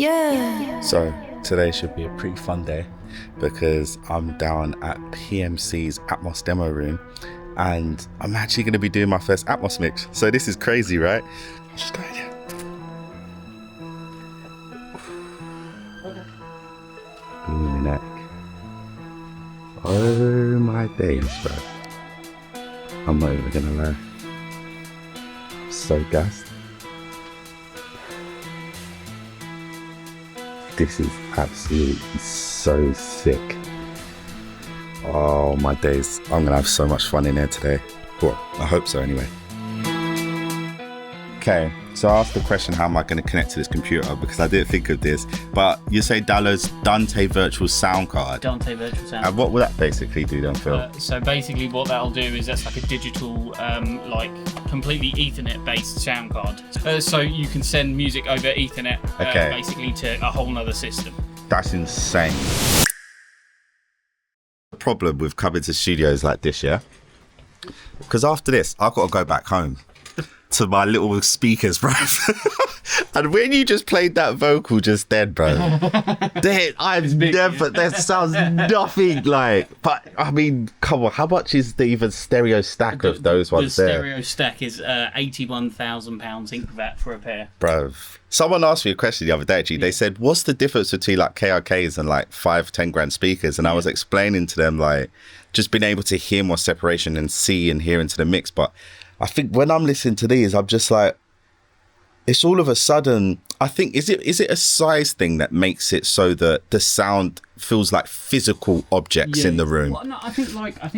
Yeah. So today should be a pretty fun day because I'm down at PMC's Atmos demo room and I'm actually going to be doing my first Atmos mix. So this is crazy, right? Just go ahead. Gloomy neck. Oh my days, bro. I'm not even going to lie. So gassed. This is absolutely so sick. Oh my days, I'm gonna have so much fun in here today. Well, I hope so anyway. Okay, so I asked the question, how am I gonna connect to this computer? Because I didn't think of this, but you say downloads Dante virtual sound card. Dante virtual sound. And what will that basically do then, Phil? So basically what that'll do is that's like a digital, like completely Ethernet based sound card. So you can send music over Ethernet basically to a whole nother system. That's insane. The problem with coming to studios like this, yeah? Because after this, I've got to go back home to my little speakers, bro. And when you just played that vocal just then, bro, that sounds nothing like, but I mean, come on, how much is the even stereo stack of those ones there? The stereo stack is £81,000 ink VAT for a pair. Bro, someone asked me a question the other day, actually. They said, what's the difference between like KRKs and like 5-10 grand speakers? And I was explaining to them, like, just being able to hear more separation and see and hear into the mix. But I think when I'm listening to these, I'm just like, it's all of a sudden, I think, is it a size thing that makes it so that the sound feels like physical objects in the room? Well, no, I think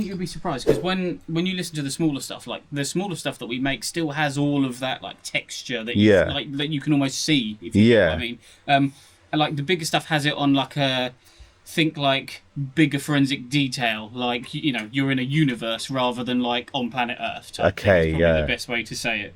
you'll be surprised because when you listen to the smaller stuff, like the smaller stuff that we make still has all of that like texture that that you can almost see. If you know what I mean, and like the bigger stuff has it on like a like bigger forensic detail, like you're in a universe rather than like on planet Earth. Okay, the best way to say it.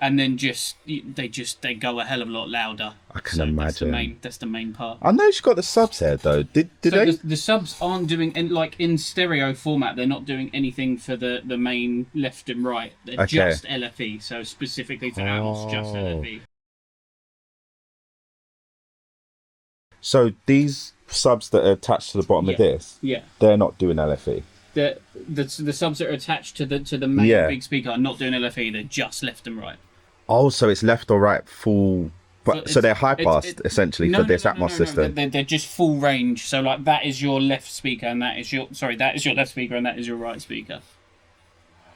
And then they go a hell of a lot louder. I can imagine. That's the main part. I know she's got the subs here though. Did they? The subs aren't doing in stereo format. They're not doing anything for the main left and right. They're just LFE. So specifically for Atmos, just LFE. So these subs that are attached to the bottom of this, they're not doing LFE. The subs that are attached to the main big speaker are not doing LFE. They're just left and right. Oh, so it's left or right full, but so they're high passed essentially for this Atmos system. They're just full range. So like that is your left speaker, and that is your left speaker, and that is your right speaker.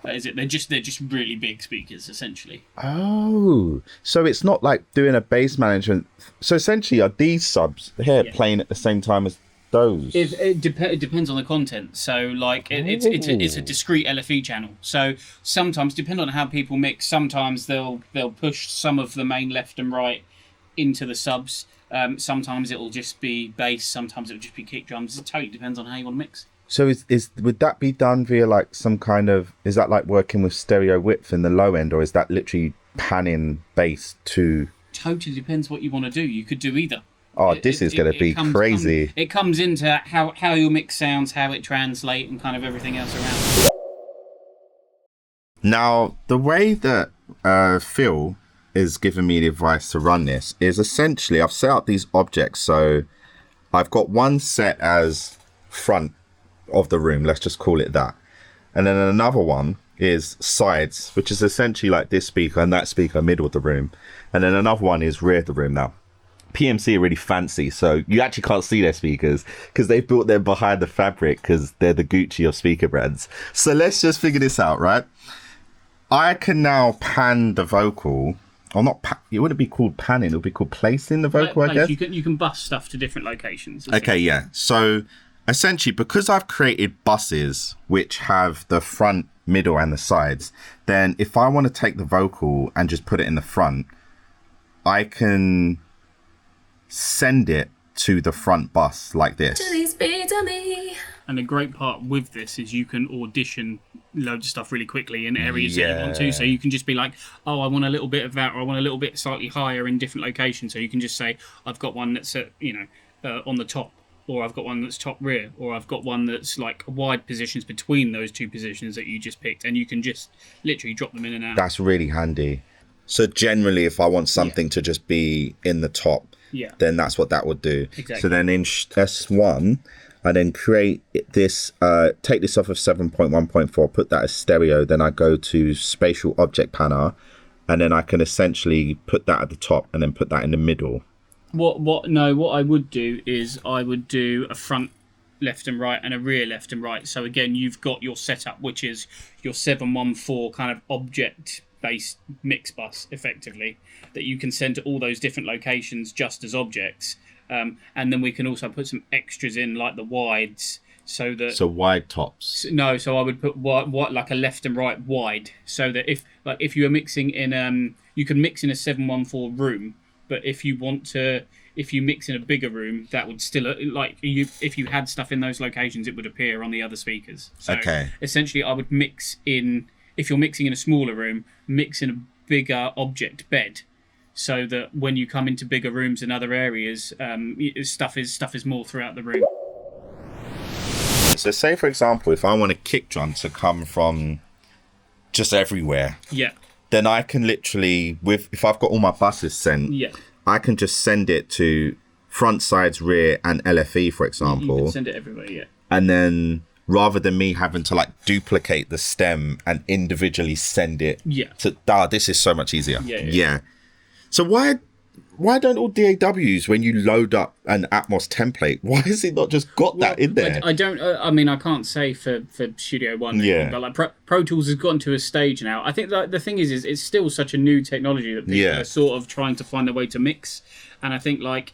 That is it. They're just really big speakers essentially. Oh, so it's not like doing a bass management. So essentially, are these subs here playing at the same time as those? It depends on the content. So like it's a discrete LFE channel. So sometimes, depending on how people mix, sometimes they'll push some of the main left and right into the subs. Sometimes it will just be bass. Sometimes it will just be kick drums. It totally depends on how you want to mix. So would that be done via like some kind of, is that like working with stereo width in the low end, or is that literally panning bass to? Totally depends what you want to do. You could do either. Oh, this is going to be crazy. It comes into how your mix sounds, how it translates, and kind of everything else around. Now, the way that Phil is giving me the advice to run this is essentially, I've set up these objects. So I've got one set as front of the room, let's just call it that. And then another one is sides, which is essentially like this speaker and that speaker middle of the room. And then another one is rear of the room. Now, PMC are really fancy, so you actually can't see their speakers because they've built them behind the fabric because they're the Gucci of speaker brands. So let's just figure this out, right? I can now pan the vocal, or not, it wouldn't be called panning, it would be called placing the vocal, I guess. You can bus stuff to different locations. Okay, yeah. So essentially, because I've created buses which have the front, middle, and the sides, then if I want to take the vocal and just put it in the front, I can send it to the front bus like this. And the great part with this is you can audition loads of stuff really quickly in areas that you want to. So you can just be like, oh, I want a little bit of that, or I want a little bit slightly higher in different locations. So you can just say, I've got one that's at, on the top, or I've got one that's top rear, or I've got one that's like wide positions between those two positions that you just picked, and you can just literally drop them in and out. That's really handy. So generally, if I want something to just be in the top, then that's what that would do. Exactly. So then in S1, I then create this, take this off of 7.1.4, put that as stereo. Then I go to spatial object panel, and then I can essentially put that at the top and then put that in the middle. What I would do is I would do a front left and right and a rear left and right. So again, you've got your setup, which is your 714 kind of object based mix bus, effectively, that you can send to all those different locations just as objects. And then we can also put some extras in, like the wides, so wide tops. No, so I would put what like a left and right wide, so that if you were mixing in you can mix in a 714 room, but if you mix in a bigger room, that would still if you had stuff in those locations, it would appear on the other speakers. So okay. Essentially, I would mix in, if you're mixing in a smaller room, mix in a bigger object bed, so that when you come into bigger rooms and other areas, stuff is more throughout the room. So say, for example, if I want a kick drum to come from just everywhere, then I can literally, if I've got all my buses sent, I can just send it to front, sides, rear, and LFE, for example. You can send it everywhere, And then rather than me having to like duplicate the stem and individually send it to, this is so much easier. Yeah. So why don't all DAWs, when you load up an Atmos template, why has it not just got that in there? I don't. I mean, I can't say for Studio One. But like Pro Tools has gotten to a stage now. I think that the thing is it's still such a new technology that people are sort of trying to find their way to mix. And I think, like,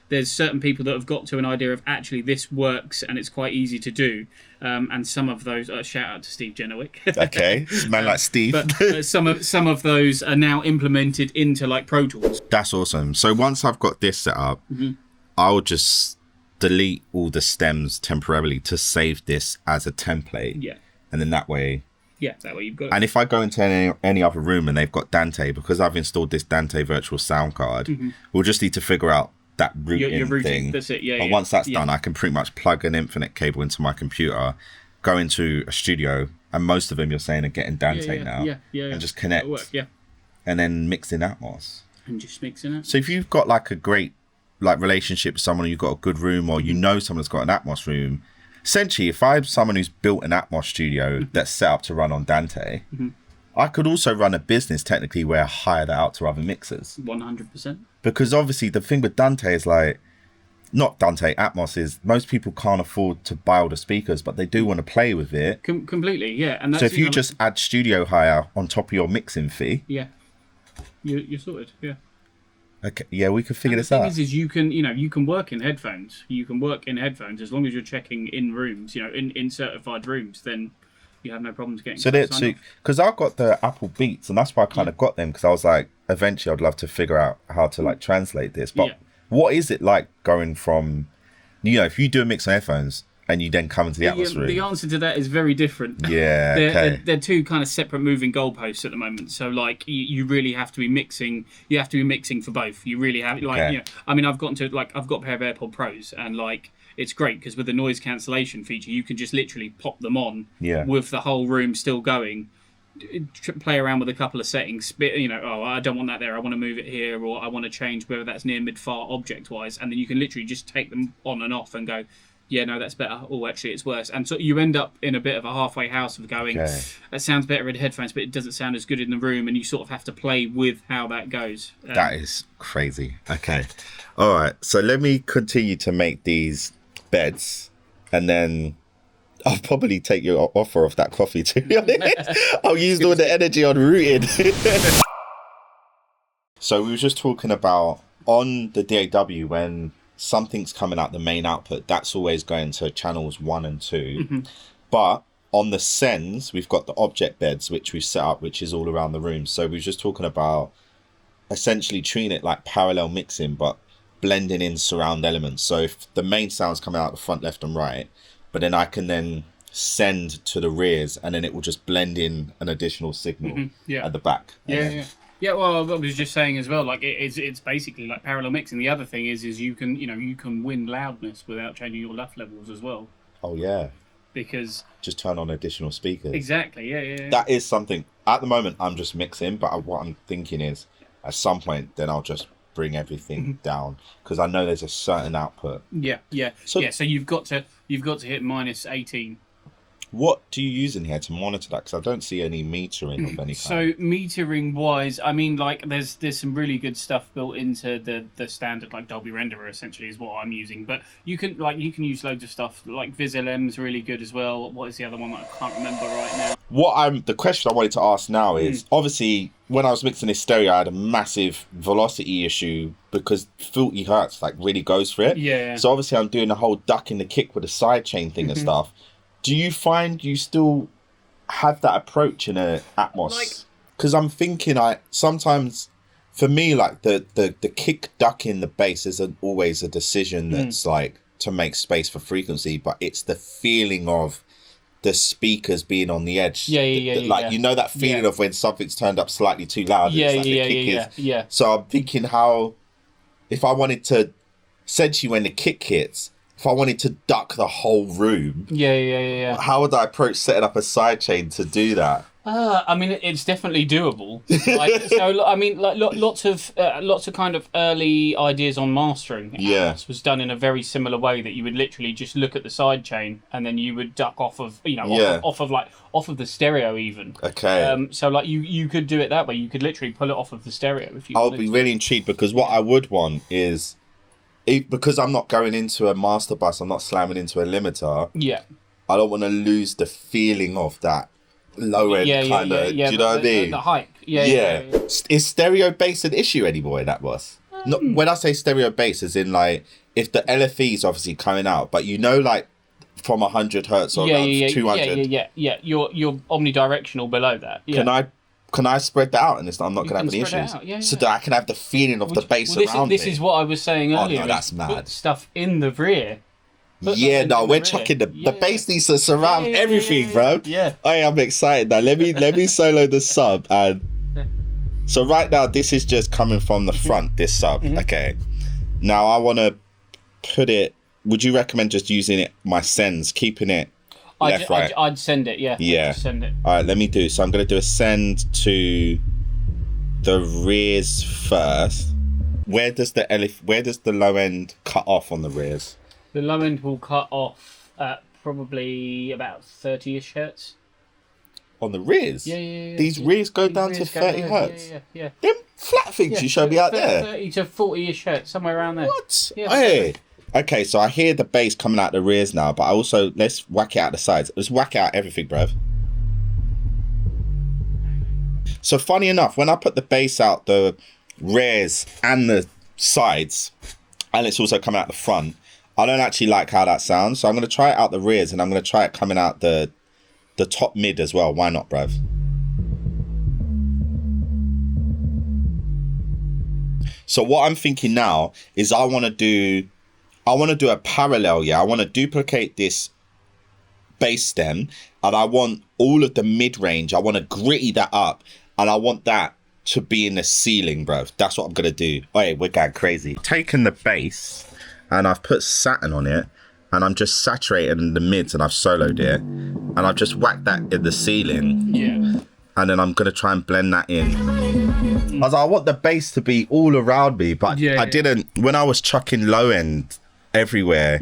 there's certain people that have got to an idea of actually this works and it's quite easy to do. And some of those, shout out to Steve Genowick. Okay, man like Steve. But some of those are now implemented into like Pro Tools. That's awesome. So once I've got this set up, I'll just delete all the stems temporarily to save this as a template. Yeah. And then that way you've got it. And if I go into any other room and they've got Dante, because I've installed this Dante virtual sound card, we'll just need to figure out that routing thing. That's it. But once that's done, I can pretty much plug an Infinite cable into my computer, go into a studio, and most of them you're saying are getting Dante now. And just connect. And then mix in Atmos. And just mix in it. So if you've got like a great relationship with someone, you've got a good room, or someone's got an Atmos room, essentially, if I'm someone who's built an Atmos studio that's set up to run on Dante, I could also run a business technically where I hire that out to other mixers. 100%. Because obviously the thing with Dante is Atmos is most people can't afford to buy all the speakers, but they do want to play with it. Completely, yeah. And that's, so if you just add studio hire on top of your mixing fee, you're sorted. Yeah. Okay. Yeah, we can figure this out. The thing is you can work in headphones. You can work in headphones as long as you're checking in rooms. In certified rooms, then you have no problems getting. So because I've got the Apple Beats, and that's why I kind of got them, because I was like, eventually I'd love to figure out how to like translate this. But what is it like going from, if you do a mix on headphones and you then come into the Atmos room? The answer to that is very different. Yeah, they're two kind of separate moving goalposts at the moment. So like you really have to be mixing. You have to be mixing for both. You really have I mean, I've got a pair of AirPod Pros, and like it's great because with the noise cancellation feature, you can just literally pop them on with the whole room still going. Play around with a couple of settings. I don't want that there. I want to move it here, or I want to change whether that's near, mid, far, object wise, and then you can literally just take them on and off and go. Yeah, no, that's better. Oh, actually, it's worse. And so you end up in a bit of a halfway house of going, that sounds better in headphones, but it doesn't sound as good in the room. And you sort of have to play with how that goes. That is crazy. Okay. All right. So let me continue to make these beds. And then I'll probably take your offer of that coffee, to be honest. I'll use all the energy on rooting. So we were just talking about on the DAW when something's coming out the main output, that's always going to channels 1 and 2. But on the sends, we've got the object beds, which we've set up, which is all around the room. So we were just talking about essentially treating it like parallel mixing, but blending in surround elements. So if the main sound's coming out the front, left and right, but then I can then send to the rears, and then it will just blend in an additional signal at the back. Yeah, well, I was just saying as well, like it's basically like parallel mixing. The other thing is you can win loudness without changing your LUFS levels as well. Oh yeah. Because just turn on additional speakers. Exactly. Yeah. That is something. At the moment, I'm just mixing, but what I'm thinking is, at some point, then I'll just bring everything down because I know there's a certain output. Yeah. So you've got to hit minus 18. What do you use in here to monitor that? Because I don't see any metering of any kind. So metering wise, I mean, like there's some really good stuff built into the standard like Dolby renderer. Essentially, is what I'm using. But you can use loads of stuff. Like VisLM's really good as well. What is the other one that I can't remember right now? The question I wanted to ask now is obviously when I was mixing this stereo, I had a massive velocity issue because 40 hertz like really goes for it. Yeah. So obviously I'm doing the whole duck in the kick with the sidechain thing and stuff. Do you find you still have that approach in a Atmos? Because I'm thinking, sometimes for me, like the kick duck in the bass isn't always a decision that's like to make space for frequency, but it's the feeling of the speakers being on the edge. Like you know that feeling of when something's turned up slightly too loud. Yeah. So I'm thinking if I wanted to, essentially when the kick hits, if I wanted to duck the whole room, how would I approach setting up a sidechain to do that? I mean, it's definitely doable. So, I mean, like lots of kind of early ideas on mastering. Atmos was done in a very similar way that you would literally just look at the sidechain and then you would duck off of, off of the stereo even. Okay. So like you could do it that way. You could literally pull it off of the stereo if you. I'll be really intrigued because what I would want is. Because I'm not going into a master bus, I'm not slamming into a limiter. Yeah. I don't want to lose the feeling of that low end kind of. Do you know what I mean? The hype. Yeah. Is stereo bass an issue anymore in that bus? Not when I say stereo bass, as in like if the LFE is obviously coming out, but like from 100 hertz or 200. Yeah. You're omnidirectional below that. Yeah. Can I spread that out and I'm not going to have any issues? So that I can have the feeling of the bass around this is what I was saying earlier. Oh, no, that's mad. Put stuff in the rear. We're chucking the bass needs to surround everything, bro. Yeah. I'm excited now. Let me solo the sub. And so right now, this is just coming from the front, this sub. Okay. Now I want to put it, would you recommend just using my sends, keeping it left, right? I'd send it, yeah. Yeah. Send it. All right, let me do. So I'm going to do a send to the rears first. Where does the low end cut off on the rears? The low end will cut off at probably about 30-ish hertz. On the rears? Yeah. These rears go down to 30 hertz? Yeah. Them flat things you showed me out there? 30 to 40-ish hertz, somewhere around there. What? Yeah. Hey. Okay, so I hear the bass coming out the rears now, but I also, let's whack it out the sides. Let's whack out everything, bruv. So funny enough, when I put the bass out the rears and the sides, and it's also coming out the front, I don't actually like how that sounds. So I'm going to try it out the rears, and I'm going to try it coming out the top mid as well. Why not, bruv? So what I'm thinking now is I want to do a parallel, I want to duplicate this bass stem, and I want all of the mid-range, I want to gritty that up, and I want that to be in the ceiling, bruv. That's what I'm going to do. We're going crazy. Taken the bass, and I've put satin on it, and I'm just saturating the mids, and I've soloed it, and I've just whacked that in the ceiling. Yeah. And then I'm going to try and blend that in. I was like, I want the bass to be all around me, but I didn't. When I was chucking low end everywhere,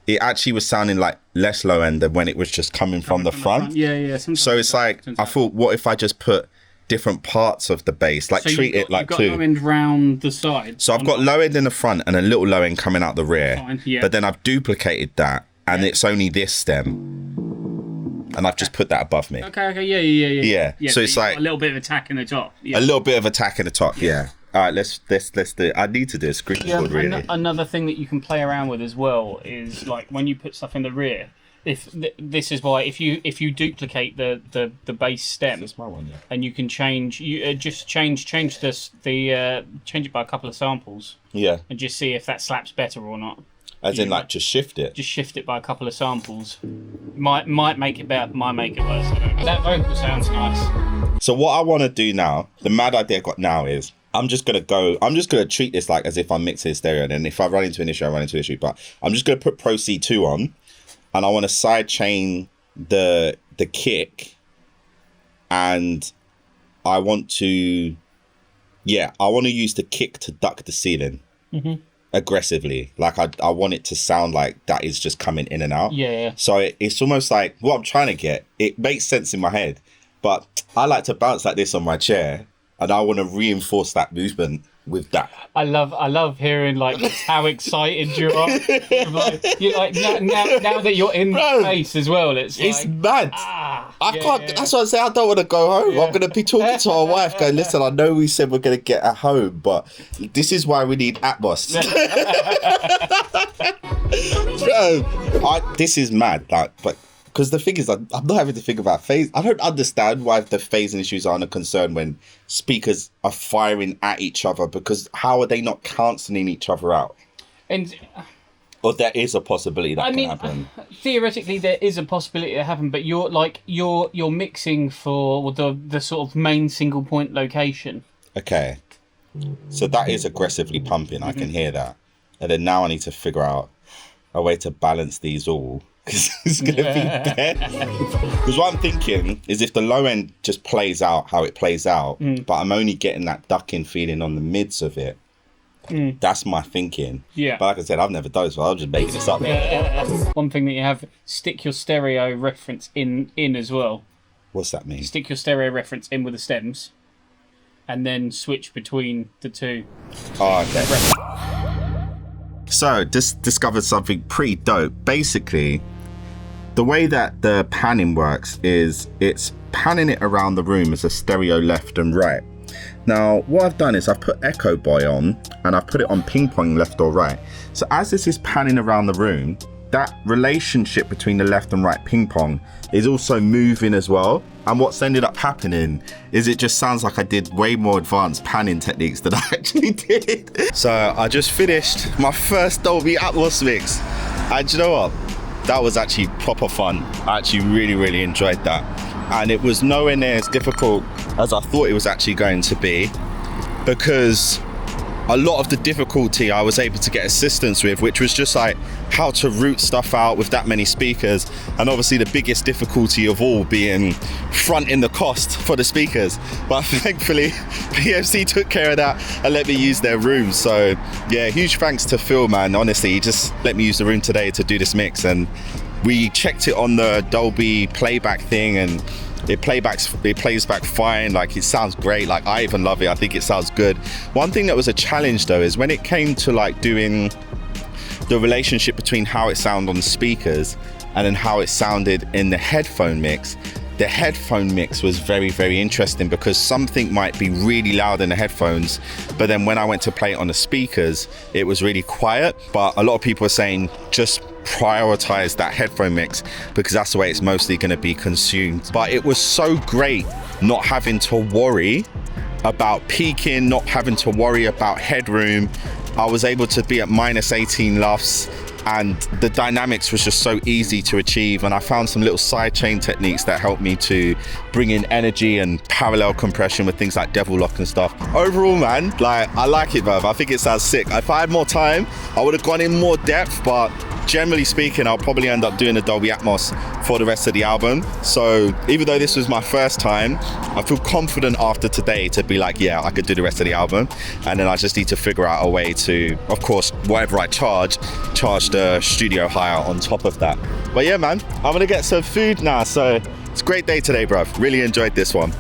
it actually was sounding like less low end than when it was just coming from the front. Yeah. So it's like, I thought, what if I just put different parts of the bass, like treat it like two? You've got low end round the side. So I've got low end in the front and a little low end coming out the rear. Fine, yeah. But then I've duplicated that, and it's only this stem. And I've just put that above me. Okay, yeah. So it's like a little bit of attack in the top. Yeah. A little bit of attack in the top, yeah. All right, let's do it. I need to do a screenshot, really. Another thing that you can play around with as well is like when you put stuff in the rear. This is why if you duplicate the bass stem, that's my one, and you can change change it by a couple of samples, and just see if that slaps better or not. As in, like, just shift it. Just shift it by a couple of samples. Might make it better, might make it worse. That vocal sounds nice. So what I want to do now, the mad idea I got now is I'm just gonna treat this like as if I'm mixing stereo, and then if I run into an issue, I run into an issue. But I'm just gonna put Pro C2 on, and I want to side chain the kick, and I want to Yeah, I want to use the kick to duck the ceiling aggressively. Like I want it to sound like that is just coming in and out. Yeah. So it's almost like what I'm trying to get. It makes sense in my head, but I like to bounce like this on my chair, and I want to reinforce that movement with that. I love hearing like how excited you are. You're like now that you're in the space as well. It's like, mad. I can't. That's what I say. I don't want to go home. I'm going to be talking to our wife, going, "Listen, I know we said we're going to get at home, but this is why we need Atmos." This is mad. Like, but because the thing is, I'm not having to think about phase. I don't understand why the phasing issues aren't a concern when speakers are firing at each other, because how are they not cancelling each other out? And or there is a possibility that can happen. Theoretically, there is a possibility to happen, but you're mixing for the sort of main single point location. Okay, so that is aggressively pumping. I can hear that, and then now I need to figure out a way to balance these all. Because it's going to be dead. Because what I'm thinking is if the low end just plays out how it plays out, but I'm only getting that ducking feeling on the mids of it, that's my thinking. Yeah. But like I said, I've never done it, so I'm just making this up. One thing that you have, stick your stereo reference in as well. What's that mean? Stick your stereo reference in with the stems, and then switch between the two. Oh, okay. So, just discovered something pretty dope. Basically, the way that the panning works is it's panning it around the room as a stereo left and right. Now, what I've done is I've put Echo Boy on and I've put it on ping pong left or right. So as this is panning around the room, that relationship between the left and right ping pong is also moving as well. And what's ended up happening is it just sounds like I did way more advanced panning techniques than I actually did. So I just finished my first Dolby Atmos mix. And you know what? That was actually proper fun. I actually really enjoyed that. And it was nowhere near as difficult as I thought it was actually going to be, because a lot of the difficulty I was able to get assistance with, which was just like how to route stuff out with that many speakers, and obviously the biggest difficulty of all being fronting the cost for the speakers. But thankfully PMC took care of that and let me use their room. So yeah, huge thanks to Phil, man. Honestly, he just let me use the room today to do this mix, and we checked it on the Dolby playback thing, and it plays back fine. Like, it sounds great. Like, I even love it. I think it sounds good. One thing that was a challenge though is when it came to like doing the relationship between how it sounded on the speakers and then how it sounded in the headphone mix. The headphone mix was very interesting, because something might be really loud in the headphones, but then when I went to play it on the speakers, it was really quiet. But a lot of people are saying just prioritize that headphone mix, because that's the way it's mostly going to be consumed. But it was so great not having to worry about peaking, not having to worry about headroom. I was able to be at -18 LUFS, and the dynamics was just so easy to achieve. And I found some little sidechain techniques that helped me to bring in energy and parallel compression with things like Devil Lock and stuff. Overall, man, like, I like it, bruv. I think it sounds sick. If I had more time, I would have gone in more depth, but generally speaking, I'll probably end up doing the Dolby Atmos for the rest of the album. So even though this was my first time, I feel confident after today to be like, yeah, I could do the rest of the album. And then I just need to figure out a way to, of course, whatever I charge the studio hire on top of that. But yeah, man, I'm gonna get some food now. So it's a great day today, bruv. Really enjoyed this one.